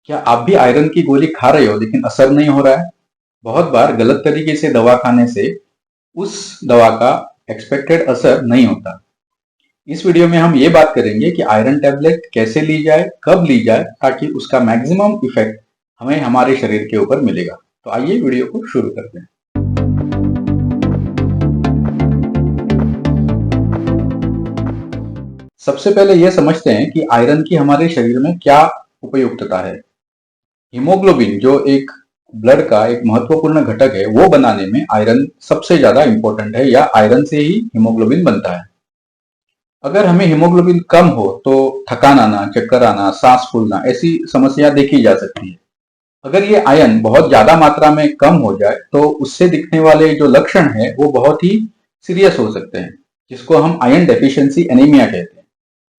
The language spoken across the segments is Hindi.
क्या आप भी आयरन की गोली खा रहे हो लेकिन असर नहीं हो रहा है? बहुत बार गलत तरीके से दवा खाने से उस दवा का एक्सपेक्टेड असर नहीं होता। इस वीडियो में हम ये बात करेंगे कि आयरन टैबलेट कैसे ली जाए, कब ली जाए, ताकि उसका मैक्सिमम इफेक्ट हमें हमारे शरीर के ऊपर मिलेगा। तो आइए वीडियो को शुरू करते हैं। सबसे पहले यह समझते हैं कि आयरन की हमारे शरीर में क्या उपयुक्तता है। हीमोग्लोबिन जो एक ब्लड का एक महत्वपूर्ण घटक है, वो बनाने में आयरन सबसे ज्यादा इंपॉर्टेंट है, या आयरन से ही हीमोग्लोबिन बनता है। अगर हमें हीमोग्लोबिन कम हो तो थकान आना, चक्कर आना, सांस फूलना, ऐसी समस्या देखी जा सकती है। अगर ये आयरन बहुत ज्यादा मात्रा में कम हो जाए तो उससे दिखने वाले जो लक्षण है वो बहुत ही सीरियस हो सकते हैं, जिसको हम आयरन डेफिशिएंसी एनीमिया कहते हैं।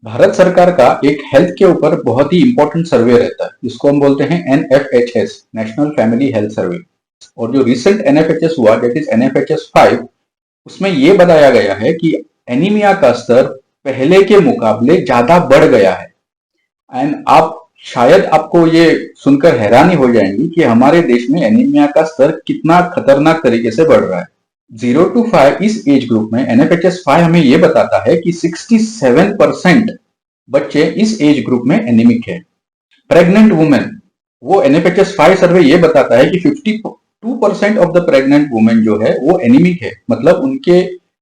भारत सरकार का एक हेल्थ के ऊपर बहुत ही इंपॉर्टेंट सर्वे रहता है, जिसको हम बोलते हैं NFHS, national family health survey. और जो रिसेंट NFHS हुआ, दैट इज NFHS 5, उसमें यह बताया गया है कि एनीमिया का स्तर पहले के मुकाबले ज्यादा बढ़ गया है। एंड शायद आपको ये सुनकर हैरानी हो जाएंगी कि हमारे देश में एनीमिया का स्तर कितना खतरनाक तरीके से बढ़ रहा है। 0 to 5 इस एज ग्रुप में NFHS 5 हमें यह बताता है कि 67% बच्चे इस एज ग्रुप में एनीमिक है। प्रेग्नेंट वुमेन, वो NFHS 5 सर्वे ये बताता है कि 52% ऑफ द प्रेग्नेंट वुमेन जो है वो एनीमिक है, मतलब उनके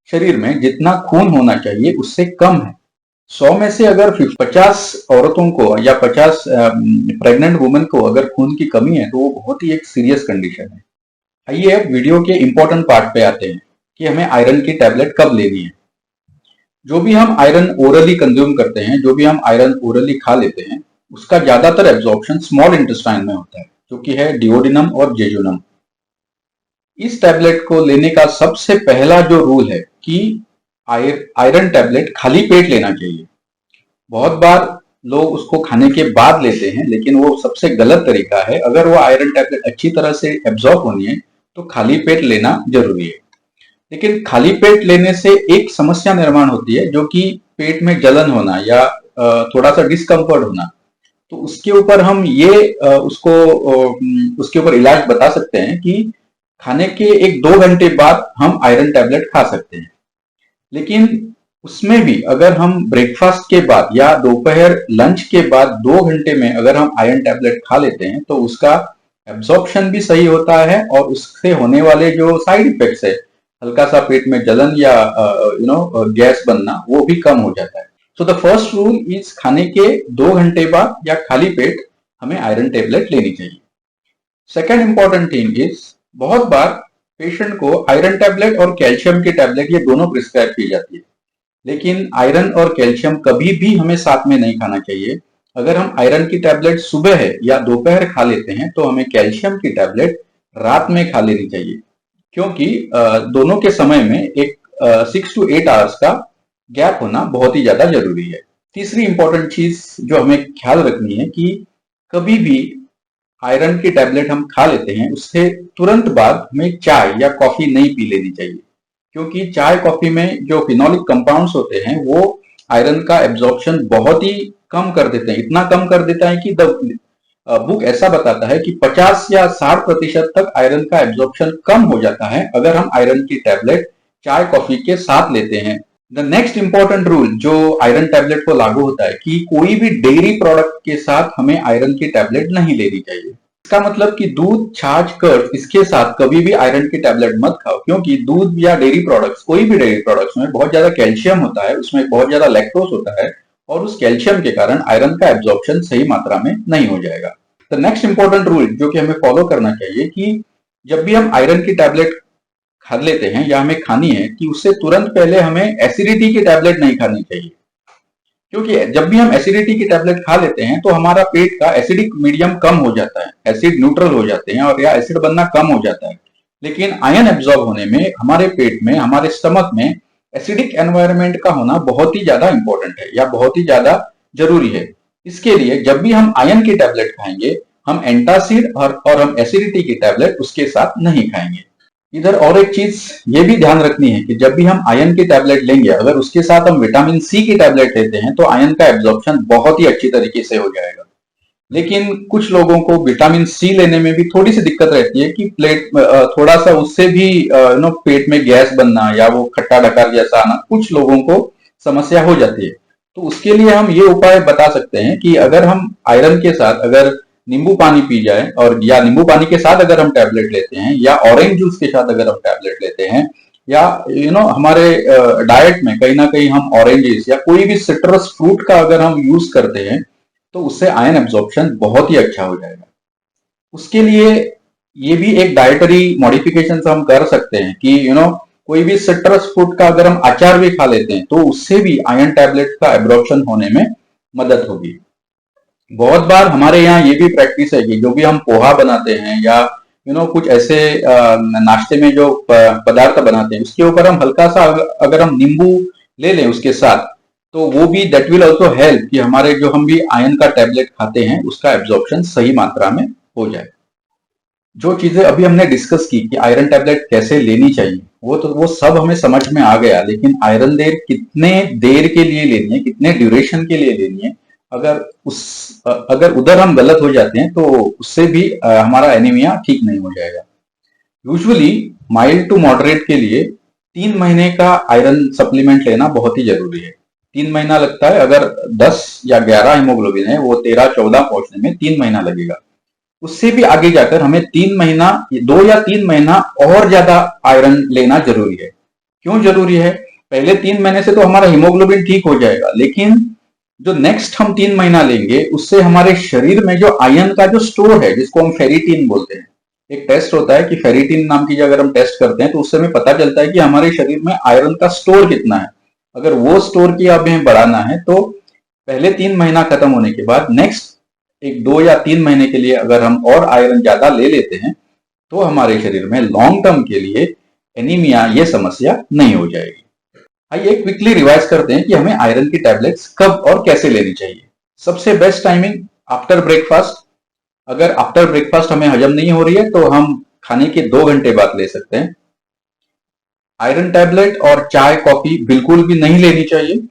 शरीर में जितना खून होना चाहिए उससे कम है। 100 में से अगर 50 औरतों को या 50 प्रेग्नेंट वुमेन को अगर खून की कमी है तो वो बहुत ही एक सीरियस कंडीशन है। आइए अब वीडियो के इंपॉर्टेंट पार्ट पे आते हैं कि हमें आयरन की टैबलेट कब लेनी है। जो भी हम आयरन ओरली कंज्यूम करते हैं, जो भी हम आयरन ओरली खा लेते हैं, उसका ज्यादातर एब्जॉर्प्शन स्मॉल इंटेस्टाइन में होता है, जो कि है डिओडिनम और जेजुनम। इस टैबलेट को लेने का सबसे पहला जो रूल है कि आयरन टैबलेट खाली पेट लेना चाहिए। बहुत बार लोग उसको खाने के बाद लेते हैं, लेकिन वो सबसे गलत तरीका है। अगर वो आयरन टैबलेट अच्छी तरह से एब्जॉर्ब होनी है तो खाली पेट लेना जरूरी है। लेकिन खाली पेट लेने से एक समस्या निर्माण होती है, जो कि पेट में जलन होना या थोड़ा सा डिस्कम्फर्ट होना। तो उसके ऊपर हम उसके ऊपर इलाज बता सकते हैं कि खाने के 1-2 घंटे बाद हम आयरन टैबलेट खा सकते हैं। लेकिन उसमें भी अगर हम ब्रेकफास्ट के बाद या दोपहर लंच के बाद 2 घंटे में अगर हम आयरन टैबलेट खा लेते हैं तो उसका एब्जॉर्प्शन भी सही होता है, और उससे होने वाले जो साइड इफेक्ट्स है, हल्का सा पेट में जलन या गैस बनना, वो भी कम हो जाता है। So the first rule is खाने के 2 घंटे बाद या खाली पेट हमें आयरन टैबलेट लेनी चाहिए। सेकेंड इंपॉर्टेंट थिंग इज, बहुत बार पेशेंट को आयरन टैबलेट और कैल्शियम की टैबलेट ये दोनों प्रिस्क्राइब की जाती है, लेकिन आयरन और कैल्शियम कभी भी हमें साथ में नहीं खाना चाहिए। अगर हम आयरन की टैबलेट सुबह है या दोपहर खा लेते हैं तो हमें कैल्शियम की टैबलेट रात में खा लेनी चाहिए, क्योंकि दोनों के समय में एक 6 to 8 आवर्स का गैप होना बहुत ही ज्यादा जरूरी है। तीसरी इंपॉर्टेंट चीज जो हमें ख्याल रखनी है कि कभी भी आयरन की टैबलेट हम खा लेते हैं उससे तुरंत बाद हमें चाय या कॉफी नहीं पी लेनी चाहिए, क्योंकि चाय कॉफी में जो फिनोलिक कंपाउंड्स होते हैं वो आयरन का एब्जॉर्प्शन बहुत ही कम कर देते हैं। इतना कम कर देता है कि द बुक ऐसा बताता है कि 50 या 60% तक आयरन का एब्जॉर्प्शन कम हो जाता है अगर हम आयरन की टैबलेट चाय कॉफी के साथ लेते हैं। द नेक्स्ट इंपॉर्टेंट रूल जो आयरन टैबलेट को लागू होता है कि कोई भी डेयरी प्रोडक्ट के साथ हमें आयरन की टैबलेट नहीं लेनी चाहिए। इसका मतलब कि दूध, छाछ, कर्ड, इसके साथ कभी भी आयरन की टैबलेट मत खाओ, क्योंकि दूध या डेयरी प्रोडक्ट्स, कोई भी डेयरी प्रोडक्ट्स में बहुत ज्यादा कैल्शियम होता है, उसमें बहुत ज्यादा लैक्टोज होता है, और उस कैल्शियम के कारण आयरन का एब्जॉर्प्शन सही मात्रा में नहीं हो जाएगा। द नेक्स्ट इंपॉर्टेंट रूल जो कि हमें फॉलो करना चाहिए कि जब भी हम आयरन की टैबलेट खा लेते हैं या हमें खानी है, कि उससे तुरंत पहले हमें एसिडिटी की टैबलेट नहीं खानी चाहिए, क्योंकि जब भी हम एसिडिटी की टैबलेट खा लेते हैं तो हमारा पेट का एसिडिक मीडियम कम हो जाता है, एसिड न्यूट्रल हो जाते हैं और या एसिड बनना कम हो जाता है। लेकिन आयरन एब्जॉर्ब होने में हमारे पेट में, हमारे स्टमक में एसिडिक एनवायरनमेंट का होना बहुत ही ज्यादा इंपॉर्टेंट है या बहुत ही ज्यादा जरूरी है। इसके लिए जब भी हम आयरन की टैबलेट खाएंगे, हम एंटासिड और हम एसिडिटी की टैबलेट उसके साथ नहीं खाएंगे। इधर और एक चीज ये भी ध्यान रखनी है कि जब भी हम आयरन की टैबलेट लेंगे, अगर उसके साथ हम विटामिन सी की टैबलेट लेते हैं तो आयरन का एब्जॉर्प्शन बहुत ही अच्छी तरीके से हो जाएगा। लेकिन कुछ लोगों को विटामिन सी लेने में भी थोड़ी सी दिक्कत रहती है कि प्लेट थोड़ा सा उससे भी पेट में गैस बनना या वो खट्टा डकार जैसा आना कुछ लोगों को समस्या हो जाती है। तो उसके लिए हम ये उपाय बता सकते हैं कि अगर हम आयरन के साथ अगर नींबू पानी पी जाए और या नींबू पानी के साथ अगर हम टैबलेट लेते हैं या ऑरेंज जूस के साथ अगर हम टैबलेट लेते हैं या हमारे डाइट में कहीं ना कहीं हम ऑरेंजेस या कोई भी सिट्रस फ्रूट का अगर हम यूज करते हैं तो उससे आयन एब्जॉर्प्शन बहुत ही अच्छा हो जाएगा। उसके लिए ये भी एक डाइटरी मॉडिफिकेशन हम कर सकते हैं कि कोई भी सिट्रस फ्रूट का अगर हम अचार भी खा लेते हैं तो उससे भी आयरन टैबलेट का एब्जॉर्प्शन होने में मदद होगी। बहुत बार हमारे यहाँ ये भी प्रैक्टिस है कि जो भी हम पोहा बनाते हैं या कुछ ऐसे नाश्ते में जो पदार्थ बनाते हैं उसके ऊपर हम हल्का सा अगर हम नींबू ले लें उसके साथ तो वो भी दैट विल ऑल्सो हेल्प कि हमारे जो हम भी आयरन का टैबलेट खाते हैं उसका एब्जॉर्प्शन सही मात्रा में हो जाए। जो चीजें अभी हमने डिस्कस की कि आयरन टैबलेट कैसे लेनी चाहिए वो सब हमें समझ में आ गया, लेकिन आयरन देर कितने देर के लिए लेनी है, कितने ड्यूरेशन के लिए लेनी है, अगर उधर हम गलत हो जाते हैं तो उससे भी हमारा एनीमिया ठीक नहीं हो जाएगा। यूजुअली माइल्ड टू मॉडरेट के लिए 3 महीने का आयरन सप्लीमेंट लेना बहुत ही जरूरी है। 3 महीना लगता है, अगर 10 या 11 हीमोग्लोबिन है वो 13-14 पहुंचने में 3 महीना लगेगा। उससे भी आगे जाकर हमें 3 महीना 2 या 3 महीना और ज्यादा आयरन लेना जरूरी है। क्यों जरूरी है? पहले 3 महीने से तो हमारा हीमोग्लोबिन ठीक हो जाएगा, लेकिन जो नेक्स्ट हम 3 महीना लेंगे उससे हमारे शरीर में जो आयरन का जो स्टोर है जिसको हम फेरिटीन बोलते हैं, एक टेस्ट होता है कि फेरिटीन नाम की अगर हम टेस्ट करते हैं तो उससे हमें पता चलता है कि हमारे शरीर में आयरन का स्टोर कितना है। अगर वो स्टोर की हमें बढ़ाना है तो पहले 3 महीना खत्म होने के बाद नेक्स्ट एक 2 या 3 महीने के लिए अगर हम और आयरन ज्यादा ले लेते हैं तो हमारे शरीर में लॉन्ग टर्म के लिए एनीमिया ये समस्या नहीं हो जाएगी। आइए क्विकली रिवाइज करते हैं कि हमें आयरन की टैबलेट्स कब और कैसे लेनी चाहिए। सबसे बेस्ट टाइमिंग आफ्टर ब्रेकफास्ट। अगर आफ्टर ब्रेकफास्ट हमें हजम नहीं हो रही है तो हम खाने के 2 घंटे बाद ले सकते हैं। आयरन टैबलेट और चाय कॉफी बिल्कुल भी नहीं लेनी चाहिए।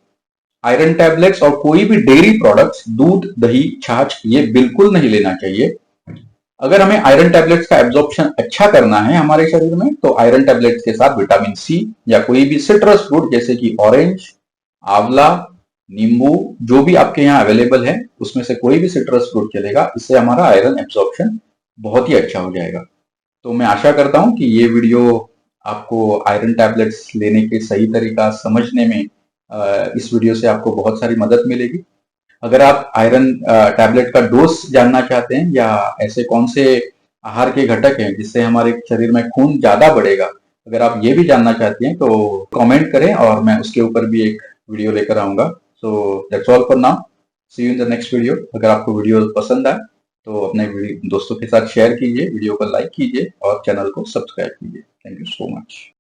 आयरन टैबलेट्स और कोई भी डेयरी प्रोडक्ट्स, दूध, दही, छाछ, ये बिल्कुल नहीं लेना चाहिए। अगर हमें आयरन टैबलेट्स का एब्जॉर्प्शन अच्छा करना है हमारे शरीर में तो आयरन टैबलेट्स के साथ विटामिन सी या कोई भी सिट्रस फ्रूट जैसे कि ऑरेंज, आंवला, नींबू, जो भी आपके यहाँ अवेलेबल है उसमें से कोई भी सिट्रस फ्रूट चलेगा। इससे हमारा आयरन एब्जॉर्प्शन बहुत ही अच्छा हो जाएगा। तो मैं आशा करता हूं कि ये वीडियो आपको आयरन टैबलेट्स लेने के सही तरीका समझने में इस वीडियो से आपको बहुत सारी मदद मिलेगी। अगर आप आयरन टैबलेट का डोज जानना चाहते हैं या ऐसे कौन से आहार के घटक हैं जिससे हमारे शरीर में खून ज्यादा बढ़ेगा, अगर आप ये भी जानना चाहती हैं तो कमेंट करें और मैं उसके ऊपर भी एक वीडियो लेकर आऊंगा। So that's all for now, see you in the next video. अगर आपको वीडियो पसंद आए तो अपने दोस्तों के साथ शेयर कीजिए, वीडियो को लाइक कीजिए और चैनल को सब्सक्राइब कीजिए। Thank you so much.